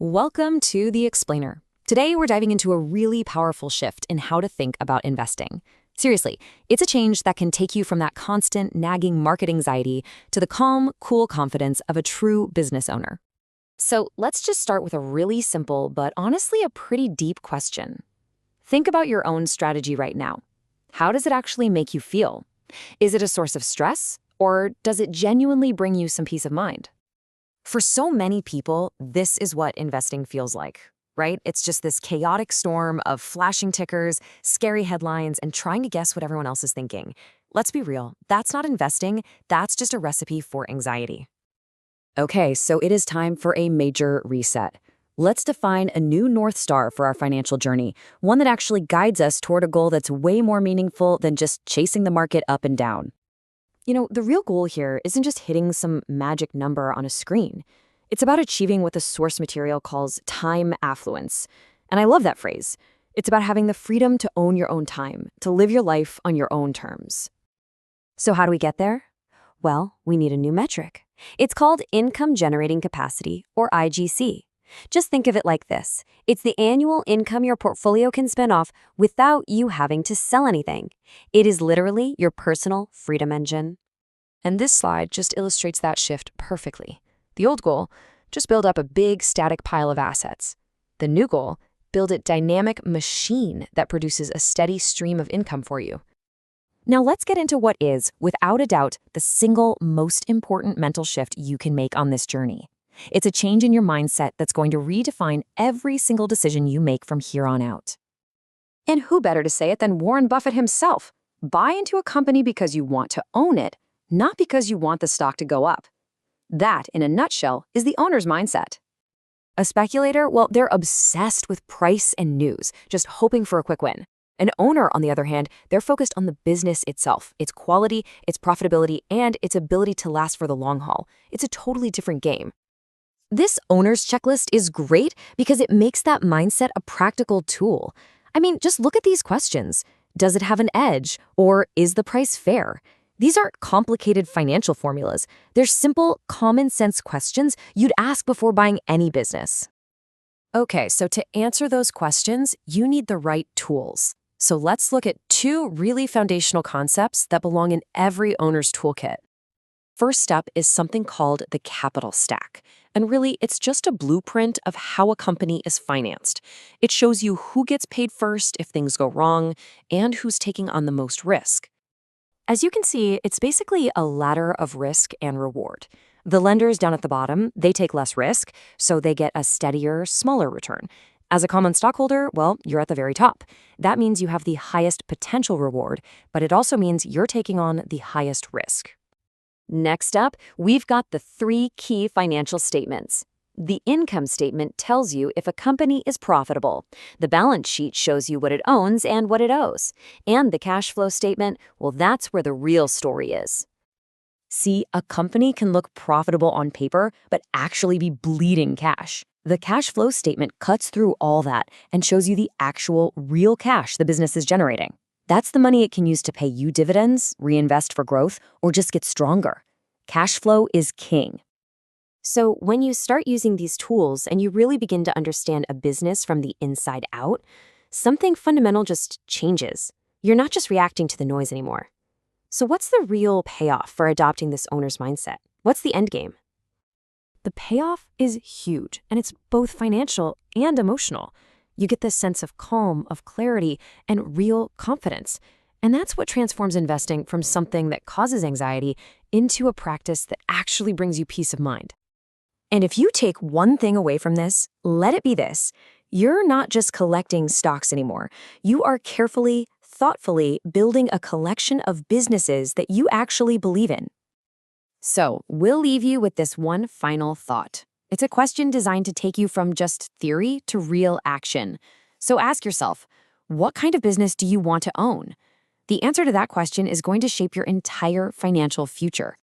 Welcome to The Explainer. Today, we're diving into a really powerful shift in how to think about investing. Seriously, it's a change that can take you from that constant, nagging market anxiety to the calm, cool confidence of a true business owner. So let's just start with a really simple, but honestly a pretty deep question. Think about your own strategy right now. How does it actually make you feel? Is it a source of stress, or does it genuinely bring you some peace of mind? For so many people, this is what investing feels like, right? It's just this chaotic storm of flashing tickers, scary headlines, and trying to guess what everyone else is thinking. Let's be real, that's not investing, that's just a recipe for anxiety. Okay, so it is time for a major reset. Let's define a new North Star for our financial journey, one that actually guides us toward a goal that's way more meaningful than just chasing the market up and down. The real goal here isn't just hitting some magic number on a screen. It's about achieving what the source material calls time affluence. And I love that phrase. It's about having the freedom to own your own time, to live your life on your own terms. So how do we get there? Well, we need a new metric. It's called income generating capacity, or IGC. Just think of it like this. It's the annual income your portfolio can spin off without you having to sell anything. It is literally your personal freedom engine. And this slide just illustrates that shift perfectly. The old goal, just build up a big static pile of assets. The new goal, build a dynamic machine that produces a steady stream of income for you. Now let's get into what is, without a doubt, the single most important mental shift you can make on this journey. It's a change in your mindset that's going to redefine every single decision you make from here on out. And who better to say it than Warren Buffett himself? Buy into a company because you want to own it, not because you want the stock to go up. That, in a nutshell, is the owner's mindset. A speculator, well, they're obsessed with price and news, just hoping for a quick win. An owner, on the other hand, they're focused on the business itself, its quality, its profitability, and its ability to last for the long haul. It's a totally different game. This owner's checklist is great because it makes that mindset a practical tool. I mean, just look at these questions. Does it have an edge? Or is the price fair? These aren't complicated financial formulas. They're simple, common sense questions you'd ask before buying any business. Okay, so to answer those questions, you need the right tools. So let's look at two really foundational concepts that belong in every owner's toolkit. First up is something called the capital stack. And really, it's just a blueprint of how a company is financed. It shows you who gets paid first if things go wrong and who's taking on the most risk. As you can see, it's basically a ladder of risk and reward. The lenders down at the bottom, they take less risk, so they get a steadier, smaller return. As a common stockholder, well, you're at the very top. That means you have the highest potential reward, but it also means you're taking on the highest risk. Next up, we've got the three key financial statements. The income statement tells you if a company is profitable. The balance sheet shows you what it owns and what it owes. And the cash flow statement, well, that's where the real story is. See, a company can look profitable on paper, but actually be bleeding cash. The cash flow statement cuts through all that and shows you the actual, real cash the business is generating. That's the money it can use to pay you dividends, reinvest for growth, or just get stronger. Cash flow is king. So when you start using these tools and you really begin to understand a business from the inside out, something fundamental just changes. You're not just reacting to the noise anymore. So what's the real payoff for adopting this owner's mindset? What's the end game? The payoff is huge, and it's both financial and emotional. You get this sense of calm, of clarity, and real confidence. And that's what transforms investing from something that causes anxiety into a practice that actually brings you peace of mind. And if you take one thing away from this, let it be this. You're not just collecting stocks anymore. You are carefully, thoughtfully building a collection of businesses that you actually believe in. So we'll leave you with this one final thought. It's a question designed to take you from just theory to real action. So ask yourself, what kind of business do you want to own? The answer to that question is going to shape your entire financial future.